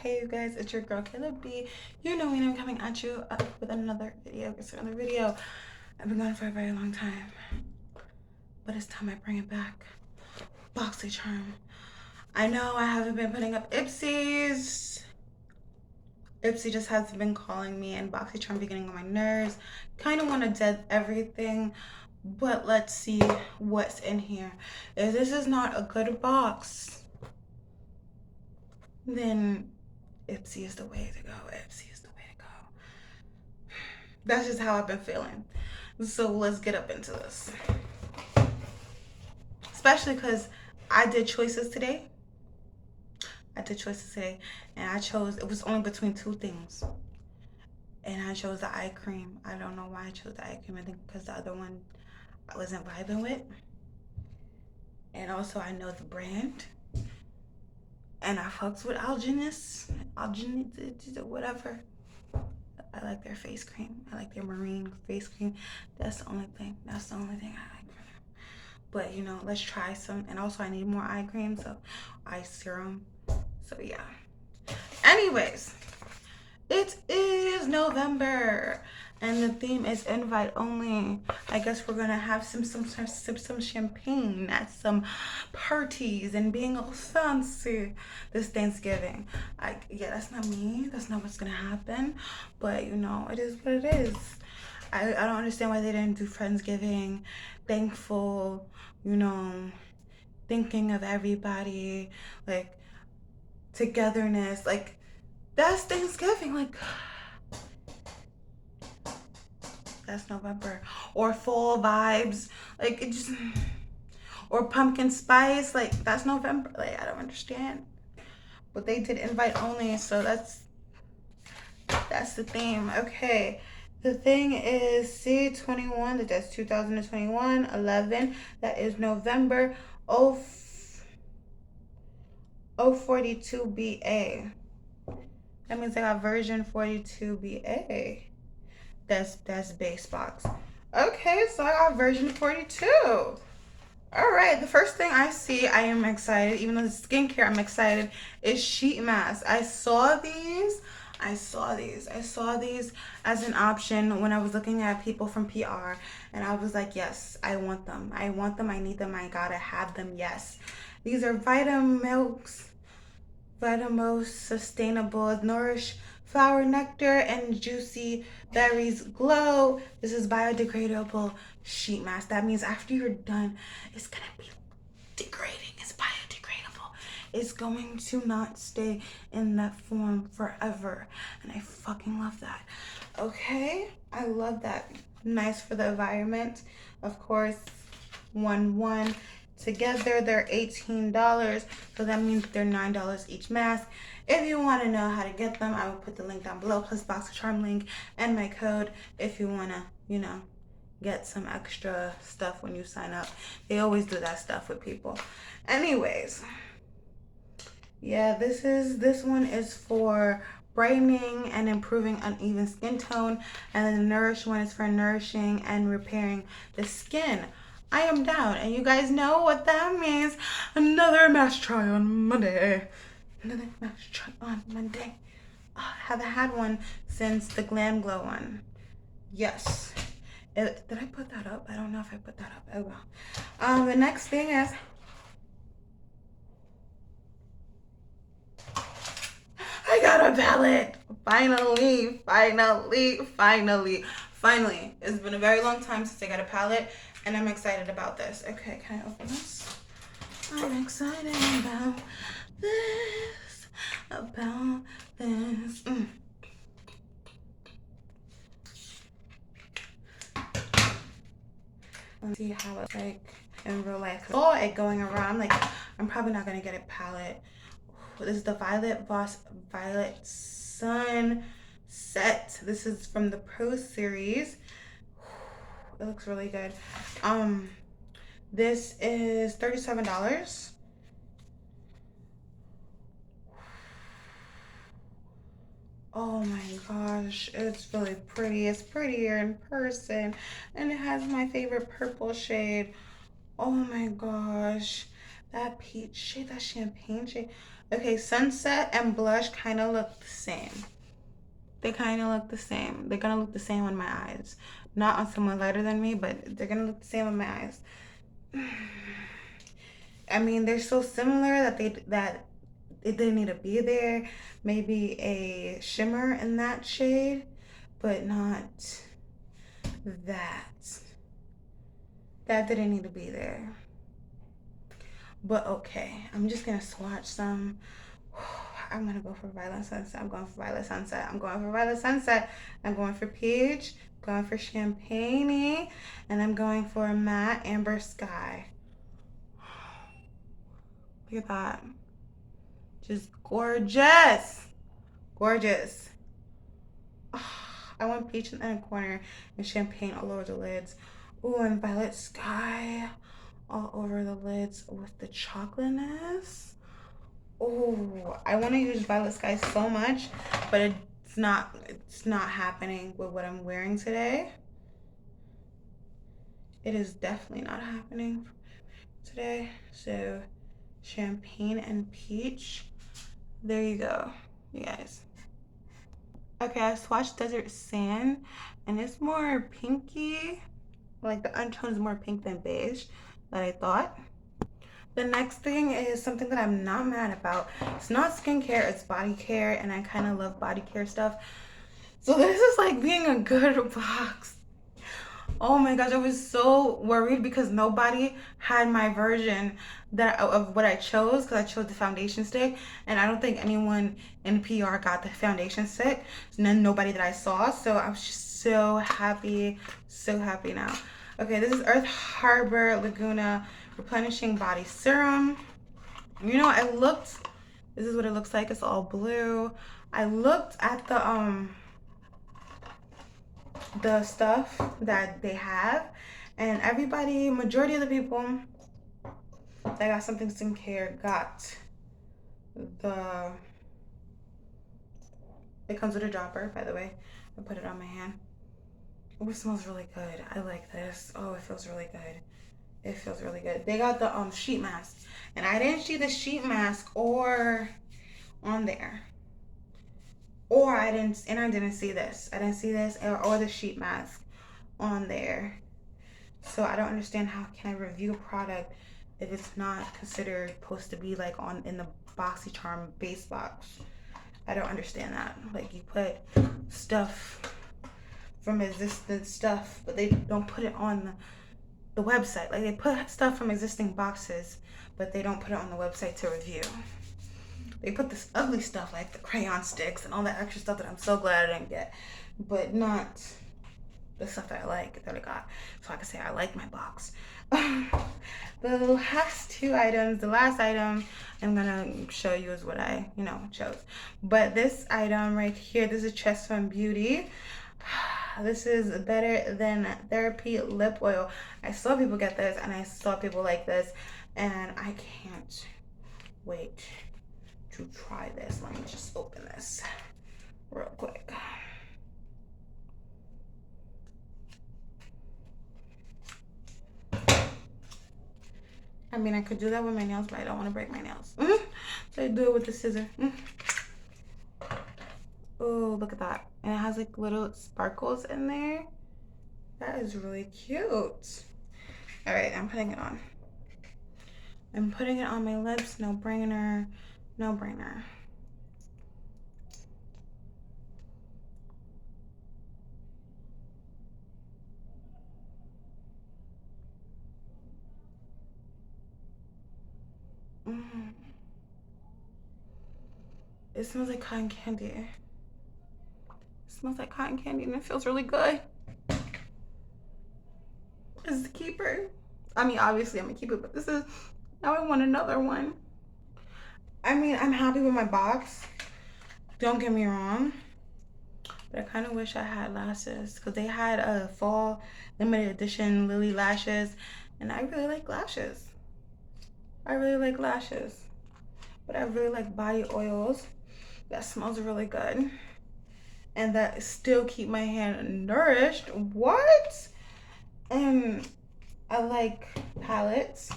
Hey you guys, it's your girl Kayla B. You know me, and I'm coming at you with another video. I've been gone for a very long time, but it's time I bring it back. Boxycharm. I know I haven't been putting up Ipsies. Ipsy just has been calling me, and Boxycharm be getting on my nerves. Kind of want to dead everything, but let's see what's in here. If this is not a good box, then Ipsy is the way to go. Ipsy is the way to go. That's just how I've been feeling. So let's get up into this. Especially because I did choices today. And I chose, it was only between two things. And I chose the eye cream. I don't know why I chose the eye cream. I think because the other one I wasn't vibing with. And also I know the brand. And I fucks with Algenist, whatever. I like their face cream. I like their marine face cream. That's the only thing I like for them. But you know, let's try some. And also I need more eye cream, so eye serum. So yeah. Anyways, it is November and the theme is invite only. I guess we're gonna have some champagne at some parties and being all fancy this Thanksgiving. Yeah, that's not me. That's not what's gonna happen. But you know, it is what it is. I don't understand why they didn't do Friendsgiving, thankful, you know, thinking of everybody, like togetherness, like that's Thanksgiving, like that's November. Or fall vibes, like it just, or pumpkin spice, like that's November. Like I don't understand. But they did invite only, so that's the theme. Okay. The thing is C21, that's 2021, 11, that is November 042BA. That means I got version 42BA. That's base box. Okay, so I got version 42. All right, the first thing I see, I am excited, even though the skincare I'm excited, is sheet masks. I saw these as an option when I was looking at people from PR, and I was like, yes, I want them. I need them, I gotta have them, yes. These are Vitamasques Sustainable Nourish Flower Nectar and Juicy Berries Glow. This is biodegradable sheet mask. That means after you're done, it's gonna be degrading. It's biodegradable. It's going to not stay in that form forever. And I fucking love that. Okay, I love that. Nice for the environment. Of course, 1 together they're $18, so that means they're $9 each mask. If you want to know how to get them, I will put the link down below, plus Boxycharm link and my code if you want to, you know, get some extra stuff when you sign up. They always do that stuff with people. Anyways, yeah, this one is for brightening and improving uneven skin tone, and then the Nourish one is for nourishing and repairing the skin. I am down, and you guys know what that means. Another mask try on Monday. I haven't had one since the Glam Glow one. Yes. Did I put that up? I don't know if I put that up. Oh well. The next thing is I got a palette. Finally. It's been a very long time since I got a palette, and I'm excited about this. Okay, can I open this? I'm excited about this. Let's see how it's like in real life. I saw it going around. Like, I'm probably not gonna get a palette. This is the Voss Violet Sun Set. This is from the Pro Series. It looks really good. This is $37. Oh my gosh, it's really pretty. It's prettier in person, and it has my favorite purple shade. Oh my gosh, that peach shade, that champagne shade. Okay, sunset and blush kind of look the same. They kind of look the same. They're gonna look the same on my eyes. Not on someone lighter than me, but they're gonna look the same on my eyes. I mean, they're so similar that it didn't need to be there. Maybe a shimmer in that shade, but not that. That didn't need to be there. But okay, I'm just gonna swatch some. I'm gonna go for Violet Sunset. I'm going for Violet Sunset. I'm going for Violet Sunset. I'm going for Peach. I'm going for Champagne. And I'm going for Matte Amber Sky. Look at that. Just gorgeous. Gorgeous. I want Peach in the corner and Champagne all over the lids. Ooh, and Violet Sky all over the lids with the chocolateness. Oh, I want to use Violet Sky so much, but it's not happening with what I'm wearing today. It is definitely not happening today. So Champagne and Peach. There you go, you guys. Okay, I swatched Desert Sand and it's more pinky. Like the undertone is more pink than beige than I thought. The next thing is something that I'm not mad about. It's not skincare, it's body care, and I kind of love body care stuff. So this is like being a good box. Oh my gosh, I was so worried because nobody had my version of what I chose, because I chose the foundation stick, and I don't think anyone in PR got the foundation stick. Nobody that I saw, so I was just so happy now. Okay, this is Earth Harbor Laguna Replenishing Body Serum. You know, this is what it looks like. It's all blue. I looked at the stuff that they have, and majority of the people that got something skincare got it comes with a dropper, by the way. I put it on my hand. Oh, it smells really good. I like this. Oh, it feels really good. It feels really good. They got the sheet mask, and I didn't see the sheet mask or on there, or I didn't see this. I didn't see this or the sheet mask on there. So I don't understand how can I review a product if it's not considered supposed to be like in the Boxycharm base box. I don't understand that. Like, you put stuff from existing stuff, but they don't put it on the website. Like, they put stuff from existing boxes, but they don't put it on the website to review. They put this ugly stuff like the crayon sticks and all that extra stuff that I'm so glad I didn't get, but not the stuff that I got, so I can say I like my box. The last two items, the last item I'm gonna show you is what I chose. But this item right here, this is Chest Fund Beauty. This is Better Than Therapy Lip Oil. I saw people get this and I saw people like this, and I can't wait to try this. Let me just open this real quick. I mean, I could do that with my nails, but I don't want to break my nails. So I do it with the scissor. Oh, look at that. And it has like little sparkles in there. That is really cute. All right, I'm putting it on. I'm putting it on my lips. No brainer. No brainer. It smells like cotton candy. It smells like cotton candy and it feels really good. This is the keeper. I mean, obviously I'm gonna keep it, but this is, now I want another one. I mean, I'm happy with my box. Don't get me wrong. But I kind of wish I had lashes, because they had a fall limited edition Lily lashes, and I really like lashes. I really like lashes. But I really like body oils that smells really good and that still keep my hand nourished. What? And I like palettes,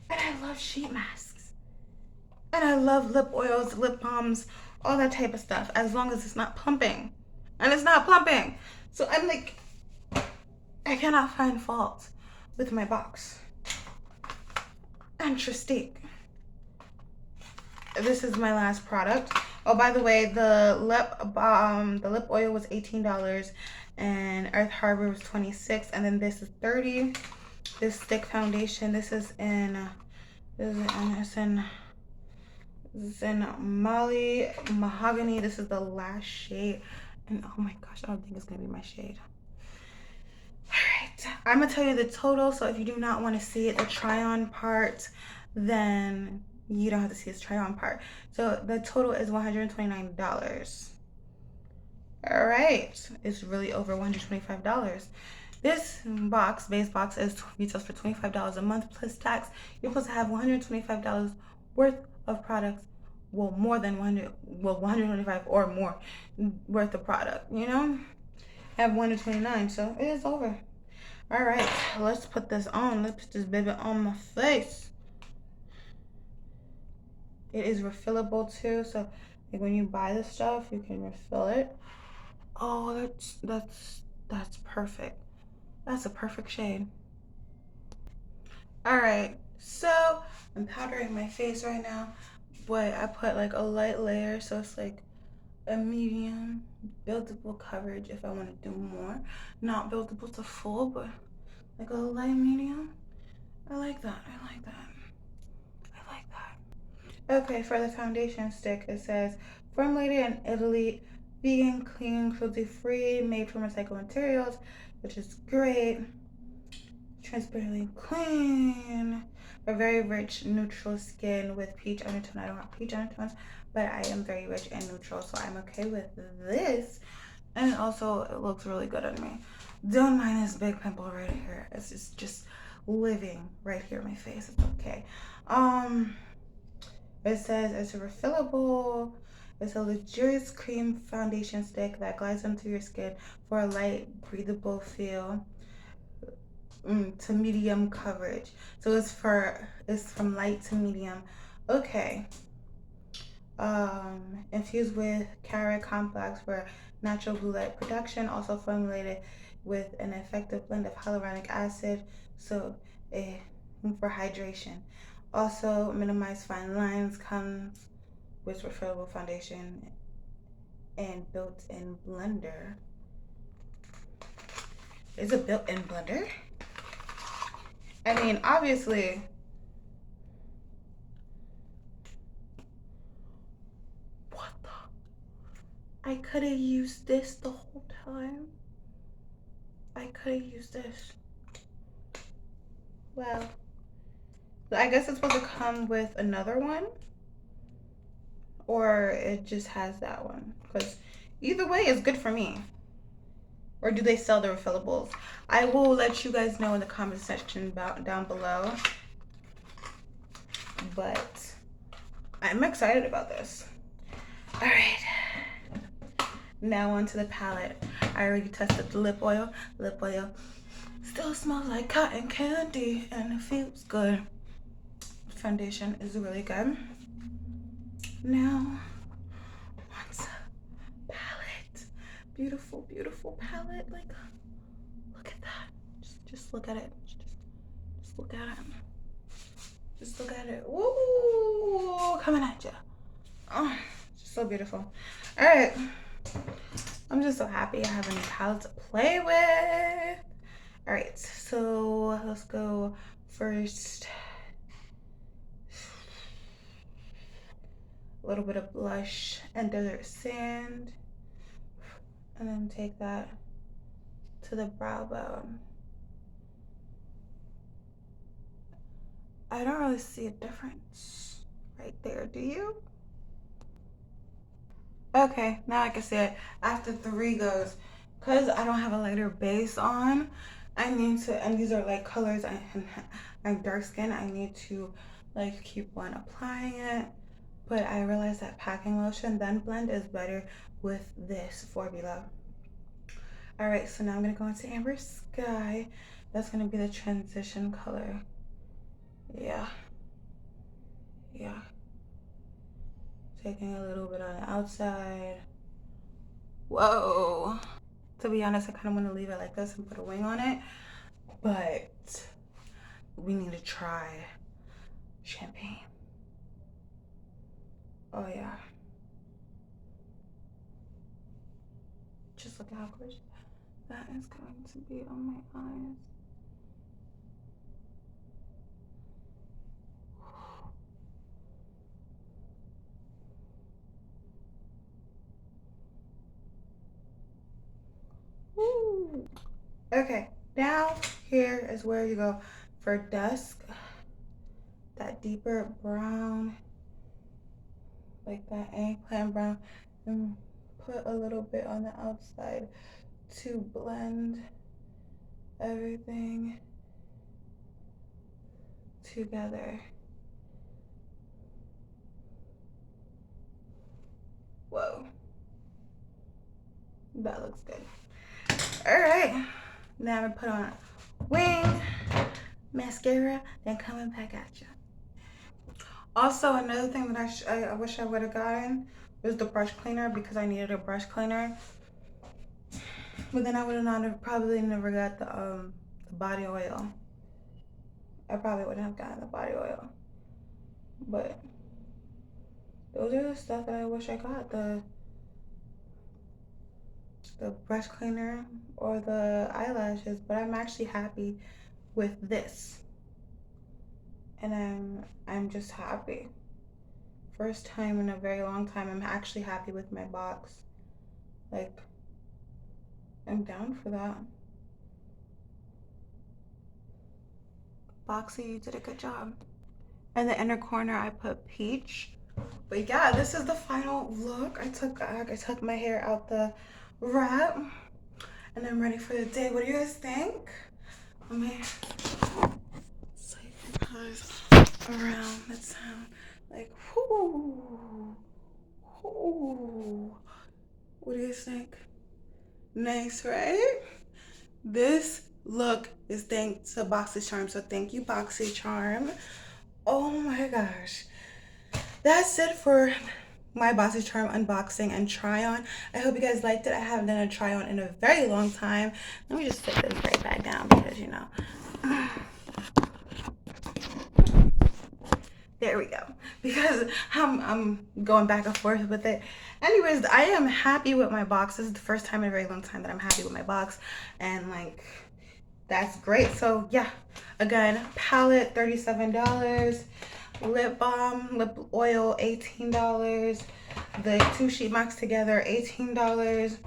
and I love sheet masks. And I love lip oils, lip balms, all that type of stuff, as long as it's not pumping. And it's not pumping. So I'm like, I cannot find fault with my box. And Trestique. This is my last product. Oh, by the way, the lip oil was $18 and Earth Harbor was 26, and then this is 30. This stick foundation, this is in Molly Mahogany. This is the last shade, and oh my gosh, I don't think it's gonna be my shade. Alright, I'm gonna tell you the total, so if you do not want to see it, the try on part, then you don't have to see this try on part. So the total is $129. Alright, it's really over $125. This box, base box, retails for $25 a month plus tax. You're supposed to have $125 worth of products. Well, more than 100, well, 125 or more worth of product, you know? I have 129, so it is over. All right, let's put this on. Let's put this baby on my face. It is refillable too, so like when you buy the stuff, you can refill it. Oh, that's perfect. That's a perfect shade. All right, so I'm powdering my face right now, but I put like a light layer, so it's like a medium buildable coverage if I want to do more. Not buildable to full, but like a light medium. I like that. I like that. I like that. Okay, for the foundation stick, it says formulated in Italy, vegan, clean, cruelty-free, made from recycled materials, which is great. Transparently clean. A very rich, neutral skin with peach undertone. I don't have peach undertones, but I am very rich and neutral, so I'm okay with this. And also, it looks really good on me. Don't mind this big pimple right here. It's just living right here in my face. It's okay. It says it's a refillable. It's a luxurious cream foundation stick that glides onto your skin for a light, breathable feel. To medium coverage. So it's from light to medium. Okay. Infused with carrot complex for natural blue light production. Also formulated with an effective blend of hyaluronic acid, so for hydration. Also minimize fine lines. Comes with refillable foundation and built-in blender. Is it built-in blender? I mean, obviously, what the? I could have used this the whole time. I could have used this. Well, I guess it's supposed to come with another one, or it just has that one. Because either way is good for me. Or do they sell the refillables? I will let you guys know in the comment section down below. But I'm excited about this. All right. Now onto the palette. I already tested the lip oil. Lip oil still smells like cotton candy and it feels good. Foundation is really good. Now onto palette. Beautiful, beautiful palette. Like, look at that. Just look at it. Just look at it. Just look at it. Woo! Coming at you. Oh, just so beautiful. All right. I'm just so happy I have a new palette to play with. All right, so let's go first. A little bit of blush and desert sand. And then take that to the brow bone. I don't really see a difference right there, do you? Okay, now I can see it. After 3 goes, because I don't have a lighter base on, I need to, and these are like colors, I'm dark skin, I need to like keep on applying it. But I realized that packing lotion, then blend, is better with this formula. All right, so now I'm gonna go into Amber Sky. That's gonna be the transition color. Yeah. Taking a little bit on the outside. Whoa. To be honest, I kind of want to leave it like this and put a wing on it, but we need to try champagne. Oh yeah. Just look at how gorgeous that is going to be on my eyes. Woo. Okay, now here is where you go for dusk. That deeper brown, like that eggplant brown, and put a little bit on the outside to blend everything together. Whoa, that looks good. All right, now I'm gonna put on wing, mascara, then coming back at you. Also, another thing that I wish I would have gotten was the brush cleaner, because I needed a brush cleaner. But then I would have probably never got the body oil. I probably wouldn't have gotten the body oil. But those are the stuff that I wish I got. The brush cleaner or the eyelashes. But I'm actually happy with this. And I'm just happy. First time in a very long time, I'm actually happy with my box. Like, I'm down for that. Boxy, you did a good job. In the inner corner, I put peach. But yeah, this is the final look. I took my hair out the wrap, and I'm ready for the day. What do you guys think? Let me so you guys around the town. Like, whoo, whoo. What do you think? Nice, right? This look is thanks to Boxycharm, so thank you, Boxycharm. Oh my gosh. That's it for my Boxycharm unboxing and try on. I hope you guys liked it. I haven't done a try on in a very long time. Let me just sit this right back down because, you know. There we go. Because I'm going back and forth with it. Anyways, I am happy with my box. This is the first time in a very long time that I'm happy with my box. And like, that's great. So yeah, again, palette, $37. Lip balm, lip oil, $18. The 2 sheet marks together, $18.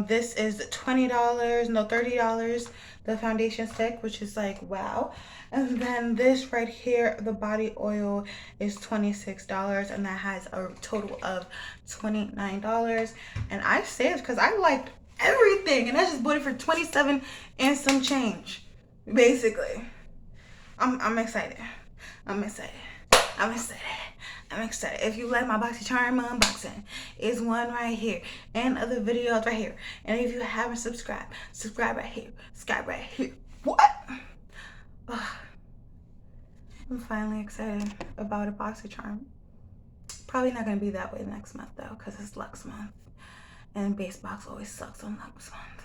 This is $20, no, $30. The foundation stick, which is like, wow. And then this right here, the body oil, is $26, and that has a total of $29. And I saved because I liked everything, and I just bought it for $27 and some change, basically. I'm excited. I'm excited. I'm excited. I'm excited. If you like my Boxycharm unboxing, is one right here, and other videos right here. And if you haven't subscribed, subscribe right here. Subscribe right here. What? Ugh. I'm finally excited about a Boxycharm. Probably not gonna be that way next month though, because it's Lux month, and base box always sucks on Lux month.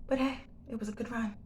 But hey, it was a good run.